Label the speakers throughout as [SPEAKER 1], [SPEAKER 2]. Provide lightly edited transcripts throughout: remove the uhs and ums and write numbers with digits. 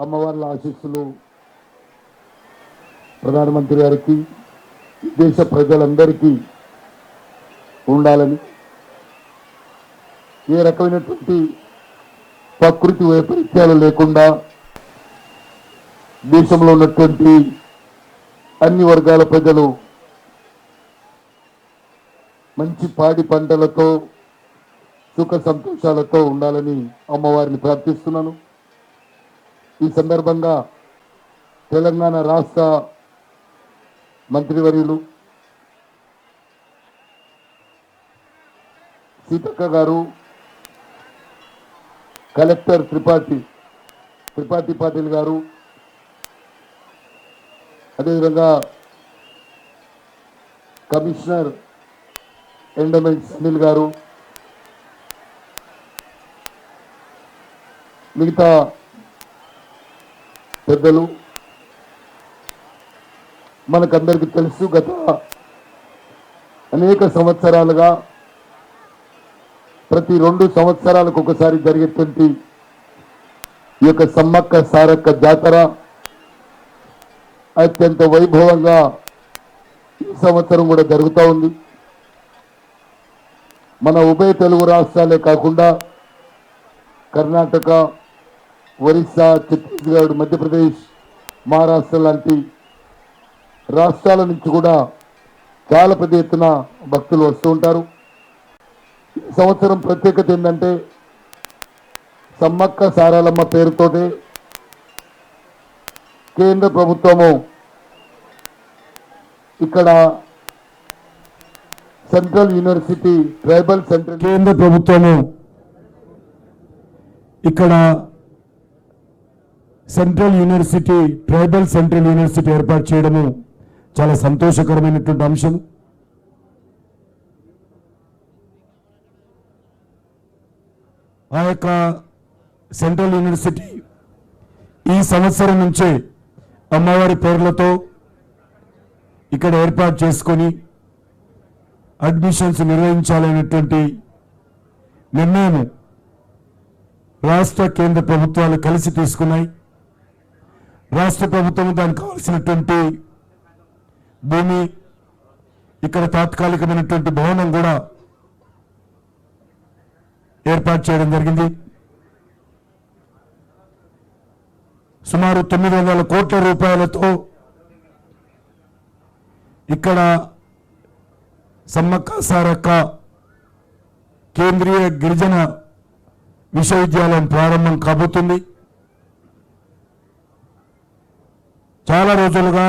[SPEAKER 1] అమ్మవార్ల ఆశీస్సులు ప్రధానమంత్రి గారికి దేశ ప్రజలందరికీ ఉండాలని, ఏ రకమైనటువంటి ప్రకృతి వైపరీత్యాలు లేకుండా దేశంలో ఉన్నటువంటి అన్ని వర్గాల ప్రజలు మంచి పాడి పంటలతో సుఖ సంతోషాలతో ఉండాలని అమ్మవారిని ప్రార్థిస్తున్నాను. ఈ సందర్భంగా తెలంగాణ రాష్ట్ర మంత్రివర్యులు సీతక్క గారు, కలెక్టర్ త్రిపాఠి పాటిల్ గారు, అదేవిధంగా కమిషనర్ ఎండోమెంట్స్ అనిల్ గారు, మిగతా పెద్దలు, మనకందరికీ తెలుసు గత అనేక సంవత్సరాలుగా ప్రతి 2 సంవత్సరాలకు ఒకసారి జరిగేటువంటి ఈ యొక్క సమ్మక్క సారక్క జాతర అత్యంత వైభవంగా ఈ సంవత్సరం కూడా జరుగుతూ ఉంది. మన ఉభయ తెలుగు రాష్ట్రాలే కాకుండా కర్ణాటక, ఒరిస్సా, ఛత్తీస్గఢ్, మధ్యప్రదేశ్, మహారాష్ట్ర లాంటి రాష్ట్రాల నుంచి కూడా చాలా పెద్ద ఎత్తున భక్తులు వస్తూ ఉంటారు. ఈ సంవత్సరం ప్రత్యేకత ఏంటంటే సమ్మక్క సారాలమ్మ పేరుతోటే కేంద్ర ప్రభుత్వము ఇక్కడ సెంట్రల్ యూనివర్సిటీ ట్రైబల్ సెంట్రల్
[SPEAKER 2] కేంద్ర ప్రభుత్వము ఇక్కడ central university tribal central university ఏర్పాటు చేయడము చాలా సంతోషకరమైనటువంటి అంశం. ఆ యొక్క సెంట్రల్ యూనివర్సిటీ ఈ సంవత్సరం నుంచే అమ్మవారి పేర్లతో ఇక్కడ ఏర్పాటు చేసుకొని అడ్మిషన్స్ నిర్వహించాలనేటువంటి నిర్ణయం రాష్ట్ర కేంద్ర ప్రభుత్వాలు కలిసి తీసుకున్నాయి. రాష్ట్ర ప్రభుత్వం దానికి కావాల్సినటువంటి భూమి, ఇక్కడ తాత్కాలికమైనటువంటి భవనం కూడా ఏర్పాటు చేయడం జరిగింది. సుమారు 900 కోట్ల రూపాయలతో ఇక్కడ సమ్మక్క సారక్క కేంద్రీయ గిరిజన విశ్వవిద్యాలయం ప్రారంభం కాబోతుంది. చాలా రోజులుగా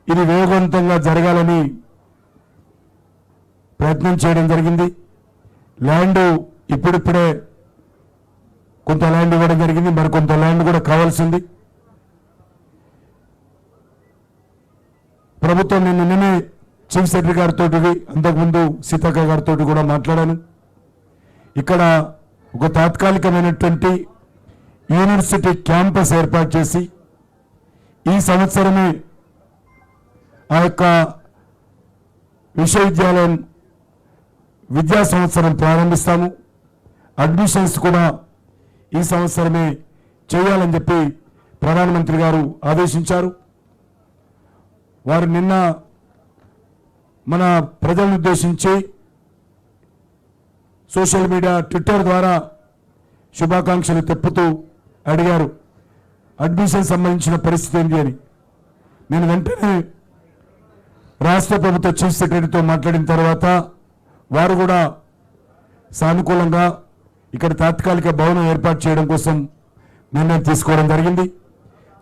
[SPEAKER 2] ఇది వేగవంతంగా జరగాలని ప్రయత్నం చేయడం జరిగింది. ల్యాండ్ ఇప్పుడిప్పుడే కొంత ల్యాండ్ ఇవ్వడం జరిగింది, మరికొంత ల్యాండ్ కూడా కావాల్సింది. ప్రభుత్వం నిన్ననే చీఫ్ సెక్రటరీ గారితో, అంతకుముందు సీతక్క గారితో కూడా మాట్లాడాను. ఇక్కడ ఒక తాత్కాలికమైనటువంటి యూనివర్సిటీ క్యాంపస్ ఏర్పాటు చేసి ఈ సంవత్సరమే ఆ యొక్క విశ్వవిద్యాలయం విద్యా సంవత్సరం ప్రారంభిస్తాము. అడ్మిషన్స్ కూడా ఈ సంవత్సరమే చేయాలని చెప్పి ప్రధానమంత్రి గారు ఆదేశించారు. వారు నిన్న మన ప్రజలను ఉద్దేశించి సోషల్ మీడియా, ట్విట్టర్ ద్వారా శుభాకాంక్షలు తెప్పుతూ అడిగారు అడ్మిషన్ సంబంధించిన పరిస్థితి ఏంటి అని. నేను వెంటనే రాష్ట్ర ప్రభుత్వ చీఫ్ సెక్రటరీతో మాట్లాడిన తర్వాత వారు కూడా సానుకూలంగా ఇక్కడ తాత్కాలిక భవనం ఏర్పాటు చేయడం కోసం నిర్ణయం తీసుకోవడం జరిగింది.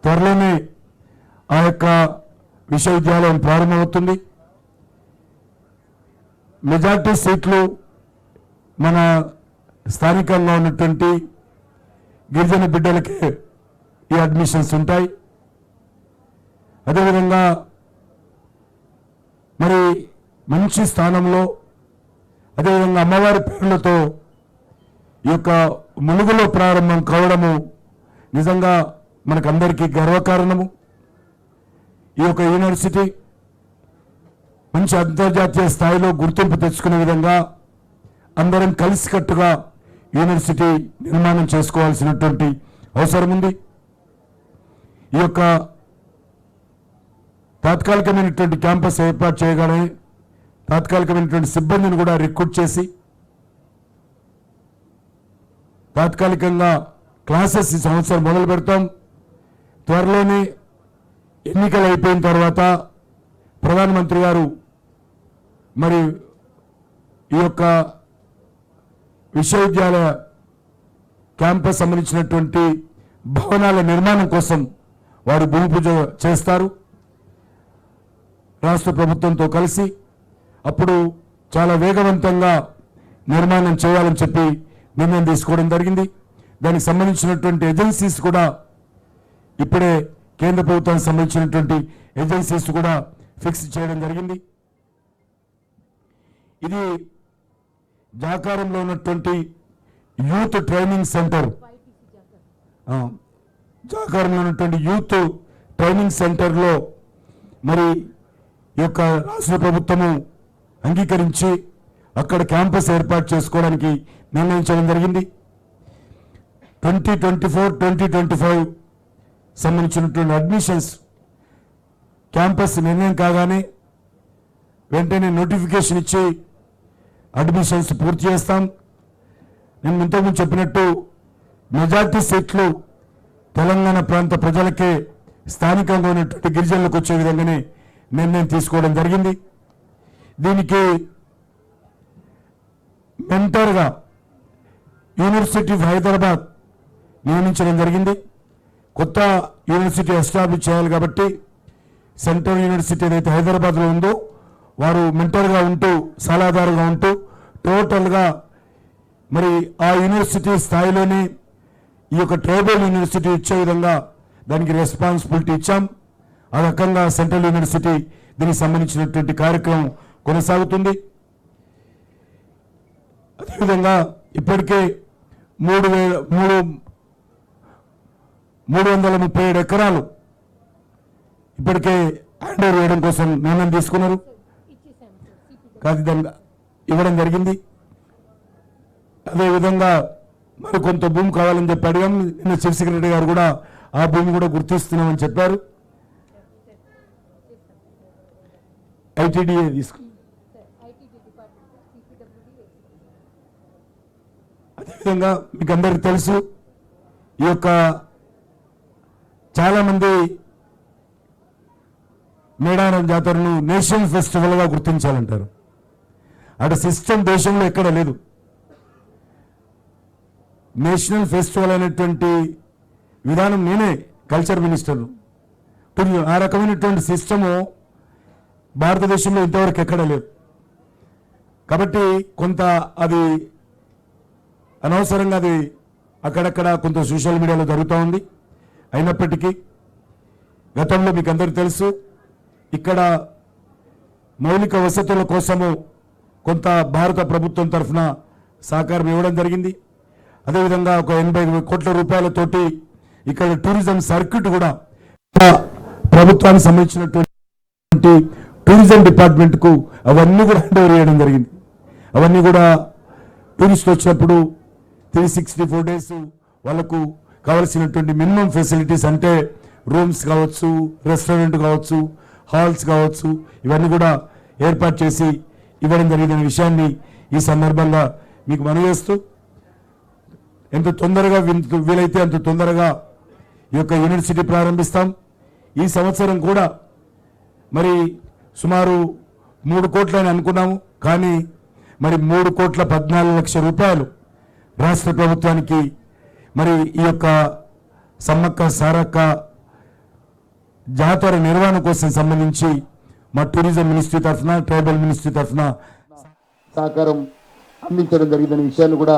[SPEAKER 2] త్వరలోనే ఆ యొక్క విశ్వవిద్యాలయం ప్రారంభమవుతుంది. మెజార్టీ సీట్లు మన స్థానికంగా ఉన్నటువంటి గిరిజన బిడ్డలకే ఈ అడ్మిషన్స్ ఉంటాయి. అదేవిధంగా మరి మంచి స్థానంలో, అదేవిధంగా అమ్మవారి పేర్లతో ఈ యొక్క ములుగులో ప్రారంభం కావడము నిజంగా మనకందరికీ గర్వకారణము. ఈ యొక్క యూనివర్సిటీ మంచి అంతర్జాతీయ స్థాయిలో గుర్తింపు తెచ్చుకునే విధంగా అందరం కలిసికట్టుగా యూనివర్సిటీ నిర్మాణం చేసుకోవాల్సినటువంటి అవసరం ఉంది. ఈ యొక్క తాత్కాలికమైనటువంటి క్యాంపస్ ఏర్పాటు చేయగానే తాత్కాలికమైనటువంటి సిబ్బందిని కూడా రిక్రూట్ చేసి తాత్కాలికంగా క్లాసెస్ ఈ సంవత్సరం మొదలు పెడతాం. త్వరలోనే ఎన్నికలు అయిపోయిన తర్వాత ప్రధానమంత్రి గారు మరి ఈ యొక్క విశ్వవిద్యాలయ క్యాంపస్ సంబంధించినటువంటి భవనాల నిర్మాణం కోసం వారు భూమి పూజ చేస్తారు రాష్ట్ర ప్రభుత్వంతో కలిసి. అప్పుడు చాలా వేగవంతంగా నిర్మాణం చేయాలని చెప్పి నిర్ణయం తీసుకోవడం జరిగింది. దానికి సంబంధించినటువంటి ఏజెన్సీస్ కూడా ఇప్పుడే కేంద్ర ప్రభుత్వానికి సంబంధించినటువంటి ఏజెన్సీస్ కూడా ఫిక్స్ చేయడం జరిగింది. ఇది జాకారంలో ఉన్నటువంటి యూత్ ట్రైనింగ్ సెంటర్, జాకారంలో ఉన్నటువంటి యూత్ ట్రైనింగ్ సెంటర్లో మరి ఈ యొక్క రాష్ట్ర ప్రభుత్వము అంగీకరించి అక్కడ క్యాంపస్ ఏర్పాటు చేసుకోవడానికి నిర్ణయించడం జరిగింది. 2024-2025 సంబంధించినటువంటి అడ్మిషన్స్ క్యాంపస్ నిర్ణయం కాగానే వెంటనే నోటిఫికేషన్ ఇచ్చి అడ్మిషన్స్ పూర్తి చేస్తాం. నేను ఇంతకుముందు చెప్పినట్టు మెజార్టీ సీట్లు తెలంగాణ ప్రాంత ప్రజలకే స్థానికంగా ఉన్నటువంటి గిరిజనులకు వచ్చే విధంగానే నిర్ణయం తీసుకోవడం జరిగింది. దీనికి మెంటర్గా యూనివర్సిటీ ఆఫ్ హైదరాబాద్ నియమించడం జరిగింది. కొత్త యూనివర్సిటీ ఎస్టాబ్లిష్ చేయాలి కాబట్టి సెంట్రల్ యూనివర్సిటీ ఏదైతే హైదరాబాద్లో ఉందో వారు మెంటర్గా ఉంటూ సలహాదారుగా ఉంటూ టోటల్గా మరి ఆ యూనివర్సిటీ స్థాయిలోనే ఈ యొక్క ట్రైబల్ యూనివర్సిటీ ఇచ్చే విధంగా దానికి రెస్పాన్సిబిలిటీ ఇచ్చాం. ఆ రకంగా సెంట్రల్ యూనివర్సిటీ దీనికి సంబంధించినటువంటి కార్యక్రమం కొనసాగుతుంది. అదేవిధంగా ఇప్పటికే 337 ఎకరాలు ఇప్పటికే హ్యాండ్ ఓవర్ చేయడం కోసం నిర్ణయం తీసుకున్నారు. కాదు దాన్ని ఇవ్వడం జరిగింది. అదేవిధంగా మరి కొంత భూమి కావాలని చెప్పి అడిగాం. నిన్న చీఫ్ సెక్రటరీ గారు కూడా ఆ భూమి కూడా గుర్తిస్తున్నామని చెప్పారు. ఐటీడీఏ తీసుకు అదేవిధంగా మీకు అందరికీ తెలుసు ఈ యొక్క చాలామంది మేడారం జాతరను నేషనల్ ఫెస్టివల్గా గుర్తించాలంటారు. అటు సిస్టమ్ దేశంలో ఎక్కడ లేదు. నేషనల్ ఫెస్టివల్ అనేటువంటి విధానం నేనే కల్చర్ మినిస్టర్. ఆ రకమైనటువంటి సిస్టము భారతదేశంలో ఇంతవరకు ఎక్కడ లేదు. కాబట్టి కొంత అది అనవసరంగా అది అక్కడక్కడ కొంత సోషల్ మీడియాలో జరుగుతూ ఉంది. అయినప్పటికీ గతంలో మీకు అందరికీ తెలుసు ఇక్కడ మౌలిక వసతుల కోసము కొంత భారత ప్రభుత్వం తరఫున సహకారం ఇవ్వడం జరిగింది. అదేవిధంగా ఒక 80 కోట్ల రూపాయలతోటి ఇక్కడ టూరిజం సర్క్యూట్ కూడా ప్రభుత్వానికి సంబంధించినటువంటి టూరిజం డిపార్ట్మెంట్కు అవన్నీ కూడా హ్యాండ్ ఓవర్ చేయడం జరిగింది. అవన్నీ కూడా టూరిస్టులు వచ్చినప్పుడు 364 డేస్ వాళ్ళకు కావలసినటువంటి మినిమం ఫెసిలిటీస్ అంటే రూమ్స్ కావచ్చు, రెస్టారెంట్ కావచ్చు, హాల్స్ కావచ్చు, ఇవన్నీ కూడా ఏర్పాటు చేసి ఇవ్వడం జరిగిన విషయాన్ని ఈ సందర్భంగా మీకు మనవి చేస్తూ ఎంత తొందరగా వీలైతే అంత తొందరగా ఈ యొక్క యూనివర్సిటీ ప్రారంభిస్తాం. ఈ సంవత్సరం కూడా మరి సుమారు 3 కోట్లని అనుకున్నాము. కానీ మరి 3,14,00,000 రూపాయలు రాష్ట్ర ప్రభుత్వానికి మరి ఈ యొక్క సమ్మక్క సారక్క జాతర నిర్వహణ కోసం సంబంధించి మా టూరిజం మినిస్ట్రీ తరఫున ట్రైబల్ మినిస్ట్రీ తరఫున
[SPEAKER 1] సహకారం అందించడం జరిగిందనే విషయాన్ని కూడా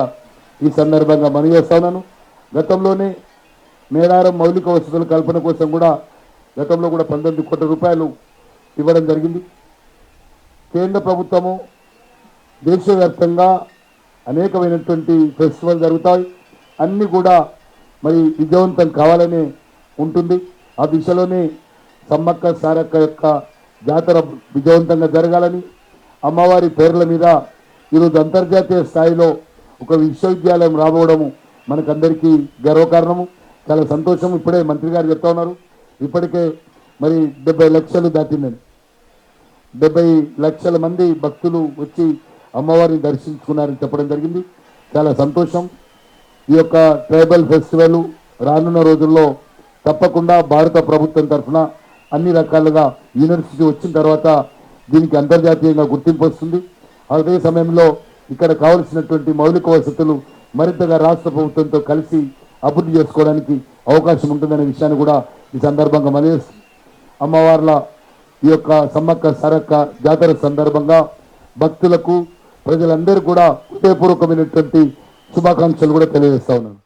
[SPEAKER 1] ఈ సందర్భంగా మనవి చేస్తా ఉన్నాను. గతంలోనే మేడారం మౌలిక వసతుల కల్పన కోసం కూడా గతంలో కూడా 19 కోట్ల రూపాయలు ఇవ్వడం జరిగింది. కేంద్ర ప్రభుత్వము దేశవ్యాప్తంగా అనేకమైనటువంటి ఫెస్టివల్ జరుగుతాయి. అన్నీ కూడా మరి విజయవంతం కావాలనే ఉంటుంది. ఆ దిశలోనే సమ్మక్క సారక్క యొక్క జాతర విజయవంతంగా జరగాలని అమ్మవారి పేర్ల మీద ఈరోజు అంతర్జాతీయ స్థాయిలో ఒక విశ్వవిద్యాలయం రాబోవడము మనకందరికీ గర్వకారణము. చాలా సంతోషం. ఇప్పుడే మంత్రి గారు చెప్తా ఉన్నారు ఇప్పటికే మరి 70 లక్షలు దాటిందని 70 లక్షల మంది భక్తులు వచ్చి అమ్మవారిని దర్శించుకున్నారని చెప్పడం జరిగింది. చాలా సంతోషం. ఈ యొక్క ట్రైబల్ ఫెస్టివల్ రానున్న రోజుల్లో తప్పకుండా భారత ప్రభుత్వం తరఫున అన్ని రకాలుగా యూనివర్సిటీ వచ్చిన తర్వాత దీనికి అంతర్జాతీయంగా గుర్తింపు వస్తుంది. అదే సమయంలో ఇక్కడ కావలసినటువంటి మౌలిక వసతులు మరింతగా రాష్ట్ర ప్రభుత్వంతో కలిసి అభివృద్ధి చేసుకోవడానికి అవకాశం ఉంటుందనే విషయాన్ని కూడా ఈ సందర్భంగా మనవి అమ్మవార్ల ఈ యొక్క సమ్మక్క సారక్క జాతర సందర్భంగా భక్తులకు ప్రజలందరూ కూడా హృదయపూర్వకమైనటువంటి శుభాకాంక్షలు కూడా తెలియజేస్తా ఉన్నాను.